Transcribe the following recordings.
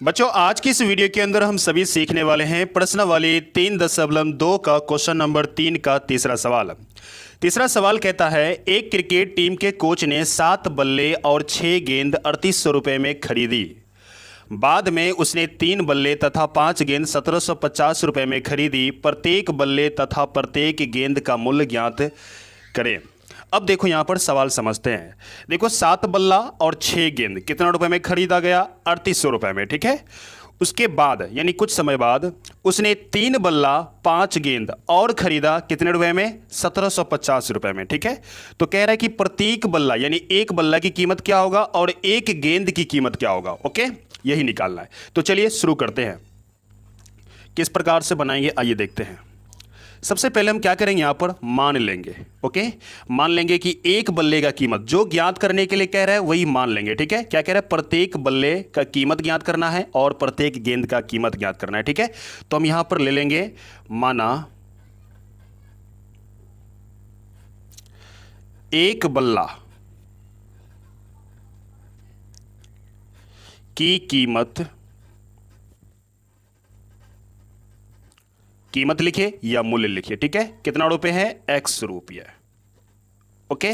बच्चों, आज की इस वीडियो के अंदर हम सभी सीखने वाले हैं प्रश्नावली 3.2 का क्वेश्चन नंबर 3 का तीसरा सवाल। तीसरा सवाल कहता है, एक क्रिकेट टीम के कोच ने 7 बल्ले और 6 गेंद 3800 रुपये में खरीदी। बाद में उसने 3 बल्ले तथा 5 गेंद 1750 रुपये में खरीदी। प्रत्येक बल्ले तथा प्रत्येक गेंद का मूल्य ज्ञात करें। अब देखो यहां पर सवाल समझते हैं। देखो 7 बल्ला और 6 गेंद कितना रुपए में खरीदा गया? 3800 रुपये में, ठीक है। उसके बाद यानी कुछ समय बाद उसने 3 बल्ला 5 गेंद और खरीदा कितने रुपए में? 1750 रुपये में, ठीक है। तो कह रहा है कि प्रत्येक बल्ला यानी एक बल्ला की कीमत क्या होगा और एक गेंद की कीमत क्या होगा। ओके, यही निकालना है। तो चलिए शुरू करते हैं। किस प्रकार से बनाएंगे आइए देखते हैं। सबसे पहले हम क्या करेंगे, यहां पर मान लेंगे। ओके, मान लेंगे कि एक बल्ले का कीमत जो ज्ञात करने के लिए कह रहा है वही मान लेंगे, ठीक है। क्या कह रहा है? प्रत्येक बल्ले का कीमत ज्ञात करना है और प्रत्येक गेंद का कीमत ज्ञात करना है, ठीक है। तो हम यहां पर ले लेंगे, माना एक बल्ला की कीमत लिखे या मूल्य लिखिए, ठीक है। कितना रुपए है? x रुपये। ओके,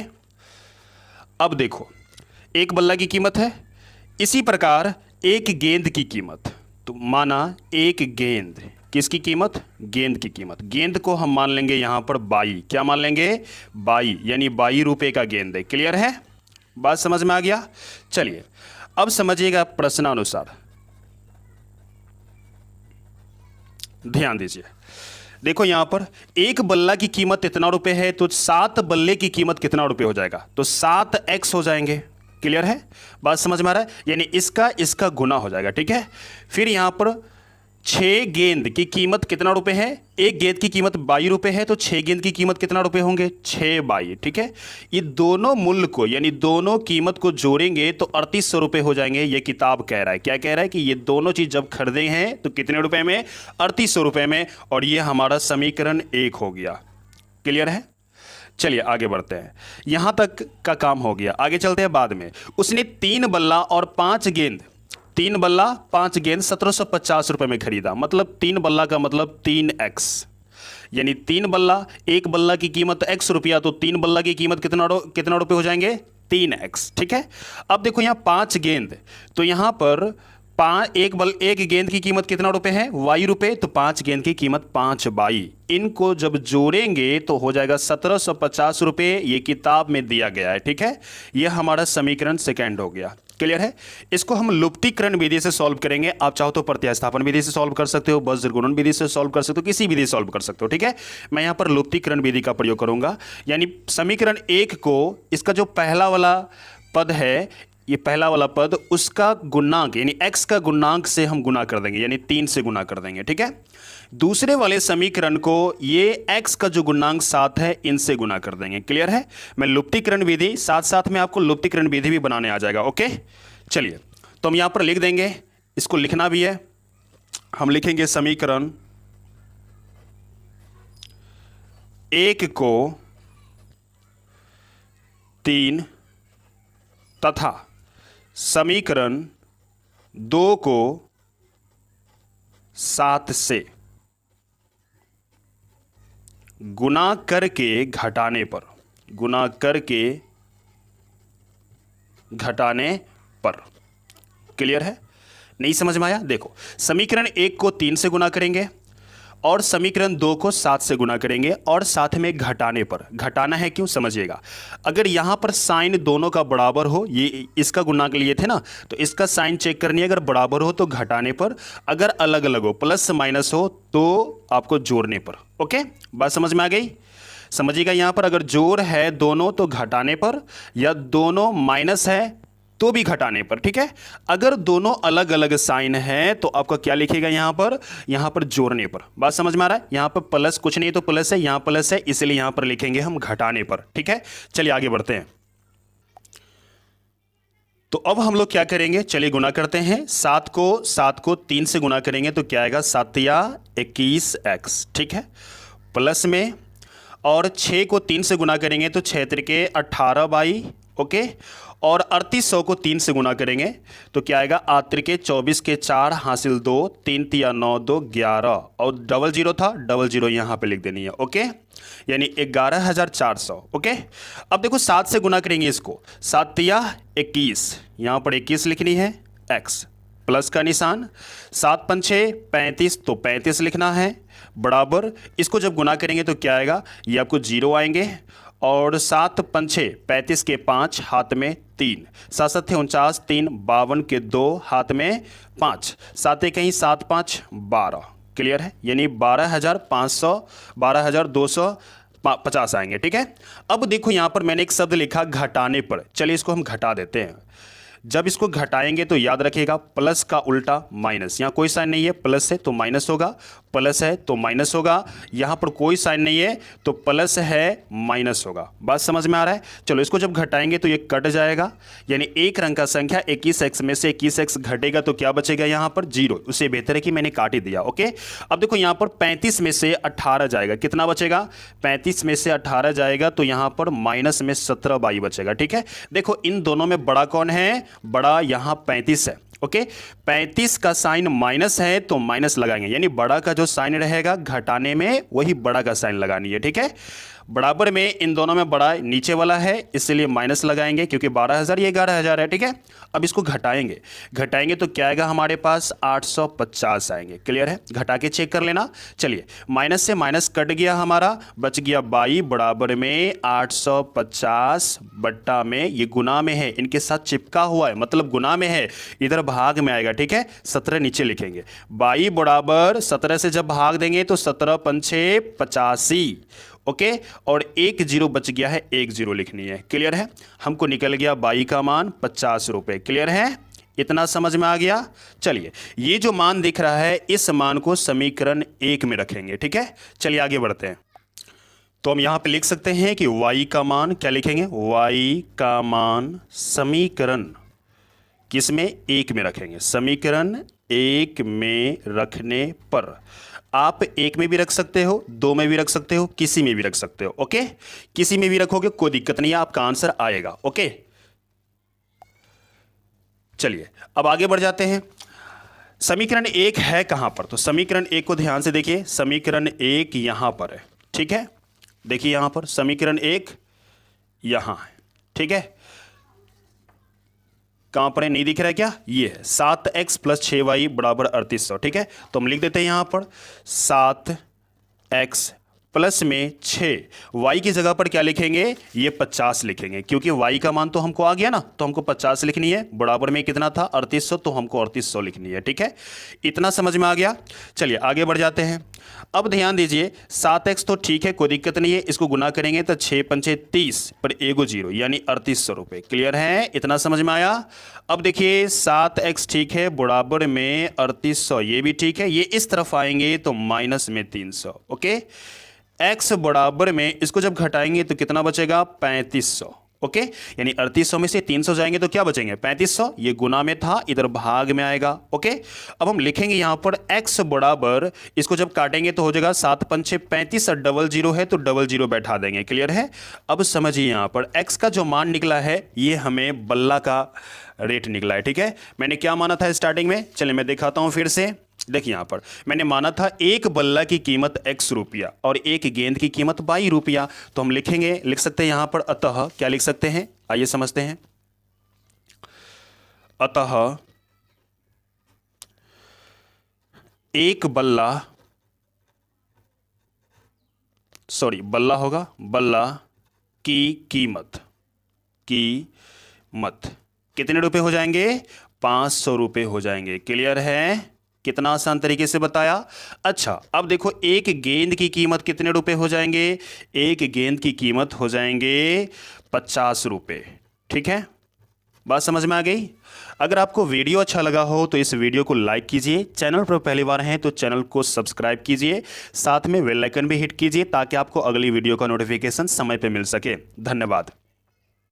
अब देखो एक बल्ला की कीमत है, इसी प्रकार एक गेंद की कीमत। तो माना एक गेंद, किसकी कीमत? गेंद की कीमत। गेंद को हम मान लेंगे यहां पर 22। क्या मान लेंगे? 22, यानी 22 रुपये का गेंद है। क्लियर है? बात समझ में आ गया? चलिए अब समझिएगा प्रश्नानुसार, ध्यान दीजिए। देखो यहां पर एक बल्ला की कीमत इतना रुपए है, तो 7 बल्ले की कीमत कितना रुपए हो जाएगा? तो 7x हो जाएंगे। क्लियर है? बात समझ में आ रहा है? यानी इसका गुना हो जाएगा, ठीक है। फिर यहां पर 6 गेंद की कीमत कितना रुपए है? एक गेंद की कीमत 22 रुपए है, तो 6 गेंद की कीमत कितना रुपए होंगे? 6 22, ठीक है। ये दोनों मूल्य को यानी दोनों कीमत को जोड़ेंगे तो 3800 रुपए हो जाएंगे। ये किताब कह रहा है। क्या कह रहा है? कि ये दोनों चीज जब खरीदे हैं तो कितने रुपए में? 3800 रुपए में। और ये हमारा समीकरण 1 हो गया। क्लियर है? चलिए आगे बढ़ते हैं। यहां तक का काम हो गया, आगे चलते हैं। बाद में उसने 3 बल्ला और 5 गेंद, 3 बल्ला 5 गेंद 1750 रुपये में खरीदा। मतलब 3 बल्ला का मतलब 3x, यानी 3 बल्ला, एक बल्ला की कीमत x रुपया, तो 3 बल्ला की कीमत कितना रुपये हो जाएंगे? 3x, ठीक है। अब देखो यहाँ 5 गेंद, तो यहाँ पर एक गेंद की कीमत कितना रुपए है? y रुपए, तो 5 गेंद की कीमत 5 y। इनको जब जोड़ेंगे तो हो जाएगा 1750 रुपये। ये किताब में दिया गया है, ठीक है। यह हमारा समीकरण सेकंड हो गया। क्लियर है? इसको हम लुप्तीकरण विधि से सॉल्व करेंगे। आप चाहो तो प्रत्यास्थापन विधि से सॉल्व कर सकते हो, वज्रगुणन विधि से सॉल्व कर सकते हो, किसी विधि से सॉल्व कर सकते हो, ठीक है। मैं यहां पर लुप्तीकरण विधि का प्रयोग करूंगा। यानी समीकरण 1 को, इसका जो पहला वाला पद है, ये पहला वाला पद, उसका गुणांक यानी x का गुणांक से हम गुना कर देंगे, यानी 3 से गुना कर देंगे, ठीक है। दूसरे वाले समीकरण को ये x का जो गुणांक 7 है इनसे गुना कर देंगे। क्लियर है? मैं लुप्तीकरण विधि साथ साथ में आपको लुप्तीकरण विधि भी बनाने आ जाएगा। ओके, चलिए तो हम यहां पर लिख देंगे, इसको लिखना भी है। हम लिखेंगे समीकरण 1 को 3 तथा समीकरण 2 को 7 से गुना करके घटाने पर। क्लियर है? नहीं समझ में आया? देखो समीकरण 1 को 3 से गुना करेंगे और समीकरण 2 को 7 से गुना करेंगे और साथ में घटाने पर। घटाना है क्यों? समझिएगा। अगर यहां पर साइन दोनों का बराबर हो, ये इसका गुणांक लिए थे ना, तो इसका साइन चेक करनी है। अगर बराबर हो तो घटाने पर, अगर अलग अलग हो, प्लस माइनस हो तो आपको जोड़ने पर। ओके, बात समझ में आ गई? समझिएगा, यहां पर अगर जोड़ है दोनों तो घटाने पर, या दोनों माइनस है तो भी घटाने पर, ठीक है। अगर दोनों अलग अलग साइन है तो आपका क्या लिखेगा यहां पर जोड़ने पर। बात समझ में आ रहा है? यहां पर प्लस कुछ नहीं तो प्लस है, यहां प्लस है, इसलिए यहां पर लिखेंगे हम घटाने पर, ठीक है। चलिए आगे बढ़ते हैं। तो अब हम लोग क्या करेंगे? चलिए गुना करते हैं। 7 को 3 से गुना करेंगे तो क्या आएगा? 7 या 21x, ठीक है, प्लस में। और 6 को 3 से गुना करेंगे तो 6 त्रिके 18 बाई, ओके। और 3800 को 3 से गुना करेंगे तो क्या आएगा, 8 त्रिके 24 के 4 हासिल 2, 3 तिया 9 2 11 और डबल जीरो था, डबल जीरो यहाँ पे लिख देनी है। ओके, यानी 11,400। ओके, अब देखो 7 से गुना करेंगे इसको, 7 तिया 21, यहाँ पर 21 लिखनी है, x प्लस का निशान, 7 पंछे 35 तो 35 लिखना है, बराबर इसको जब गुना करेंगे तो क्या आएगा, ये आपको 0 आएंगे और 7 पंछे 35 के 5 हाथ में 3, 7 7 49, 3 52 के 2 हाथ में 5, 7 कहीं 7 5 12। क्लियर है, यानी 12,500 12,250 आएंगे। ठीक है, अब देखो यहां पर मैंने एक शब्द लिखा घटाने पर, चलिए इसको हम घटा देते हैं। जब इसको घटाएंगे तो याद रखिएगा प्लस का उल्टा माइनस, यहाँ कोई साइन नहीं है, प्लस है तो माइनस होगा, प्लस है तो माइनस होगा, यहाँ पर कोई साइन नहीं है तो प्लस है माइनस होगा। बात समझ में आ रहा है? चलो इसको जब घटाएंगे तो ये कट जाएगा, यानी एक रंग का संख्या 21x में से 21x घटेगा तो क्या बचेगा यहाँ पर 0, उससे बेहतर है कि मैंने काट ही दिया। ओके, अब देखो यहाँ पर 35 में से 18 जाएगा, कितना बचेगा, 35 में से 18 जाएगा तो यहाँ पर माइनस में 17/22 बचेगा। ठीक है, देखो इन दोनों में बड़ा कौन है, बड़ा यहाँ 35 है। ओके, 35 का साइन माइनस है तो माइनस लगाएंगे, यानी बड़ा का जो साइन रहेगा घटाने में वही बड़ा का साइन लगानी है। ठीक है, बराबर में इन दोनों में बड़ा नीचे वाला है इसलिए माइनस लगाएंगे, क्योंकि 12,000 ये 11,000 है। ठीक है, अब इसको घटाएंगे, घटाएंगे तो क्या आएगा हमारे पास 850 आएंगे। क्लियर है, घटा के चेक कर लेना। चलिए माइनस से माइनस कट गया हमारा, बच गया 22, बराबर में 850 बट्टा में, ये गुना में है, इनके साथ चिपका हुआ है मतलब गुना में है, इधर भाग में आएगा। ठीक है, 17 नीचे लिखेंगे, 22 बराबर 17 से जब भाग देंगे तो 17 पंछे 85। ओके, और एक जीरो बच गया है, एक जीरो लिखनी है। क्लियर है, हमको निकल गया 22 का मान 50 रुपए। क्लियर है, इतना समझ में आ गया। चलिए ये जो मान दिख रहा है इस मान को समीकरण 1 में रखेंगे। ठीक है, चलिए आगे बढ़ते हैं। तो हम यहां पे लिख सकते हैं कि y का मान क्या लिखेंगे, y का मान समीकरण किसमें, 1 में रखेंगे। समीकरण 1 में रखने पर आप 1 में भी रख सकते हो, 2 में भी रख सकते हो, किसी में भी रख सकते हो। ओके, किसी में भी रखोगे कोई दिक्कत नहीं है, आपका आंसर आएगा। ओके, चलिए अब आगे बढ़ जाते हैं। समीकरण 1 है कहां पर, तो समीकरण 1 को ध्यान से देखिए, समीकरण 1 यहां पर है। ठीक है, देखिए यहां पर समीकरण 1 यहां है। ठीक है, कहां पर है, नहीं दिख रहा है क्या, ये है 7x + 6y बराबर 3800। ठीक है, तो हम लिख देते हैं यहां पर 7x प्लस में 6, y की जगह पर क्या लिखेंगे, ये 50 लिखेंगे, क्योंकि y का मान तो हमको आ गया ना, तो हमको 50 लिखनी है, बराबर में कितना था 3800, तो हमको 3800 लिखनी है। ठीक है, इतना समझ में आ गया। चलिए आगे बढ़ जाते हैं। अब ध्यान दीजिए 7x तो ठीक है, कोई दिक्कत नहीं है, इसको गुना करेंगे तो 6 पंचे 30 पर एगो जीरो, यानी 3800 रुपये। क्लियर है, इतना समझ में आया। अब देखिए 7x ठीक है, बराबर में 3800, ये भी ठीक है, ये इस तरफ आएंगे तो माइनस में 300। ओके, x बराबर में इसको जब घटाएंगे तो कितना बचेगा 3500। ओके, यानी 3800 में से 300 जाएंगे तो क्या बचेंगे 3500, ये गुना में था इधर भाग में आएगा। ओके, अब हम लिखेंगे यहां पर x बराबर, इसको जब काटेंगे तो हो जाएगा 7 पंचे 35 और डबल जीरो है तो डबल जीरो बैठा देंगे। क्लियर है, अब समझिए यहां पर x का जो मान निकला है ये हमें बल्ला का रेट निकला है। ठीक है, मैंने क्या माना था स्टार्टिंग में, चलिए मैं दिखाता हूं फिर से। देखिए यहां पर मैंने माना था एक बल्ला की कीमत x रुपया और एक गेंद की कीमत 22 रुपया, तो हम लिखेंगे, लिख सकते हैं यहां पर अतः, क्या लिख सकते हैं, आइए समझते हैं। अतः एक बल्ला, बल्ला होगा, बल्ला की कीमत कितने रुपए हो जाएंगे, 500 रुपए हो जाएंगे। क्लियर है, कितना आसान तरीके से बताया। अच्छा, अब देखो एक गेंद की कीमत कितने रुपए हो जाएंगे, एक गेंद की कीमत हो जाएंगे 50 रुपए। ठीक है, बात समझ में आ गई। अगर आपको वीडियो अच्छा लगा हो तो इस वीडियो को लाइक कीजिए, चैनल पर पहली बार हैं तो चैनल को सब्सक्राइब कीजिए, साथ में बेल आइकन भी हिट कीजिए ताकि आपको अगली वीडियो का नोटिफिकेशन समय पर मिल सके। धन्यवाद।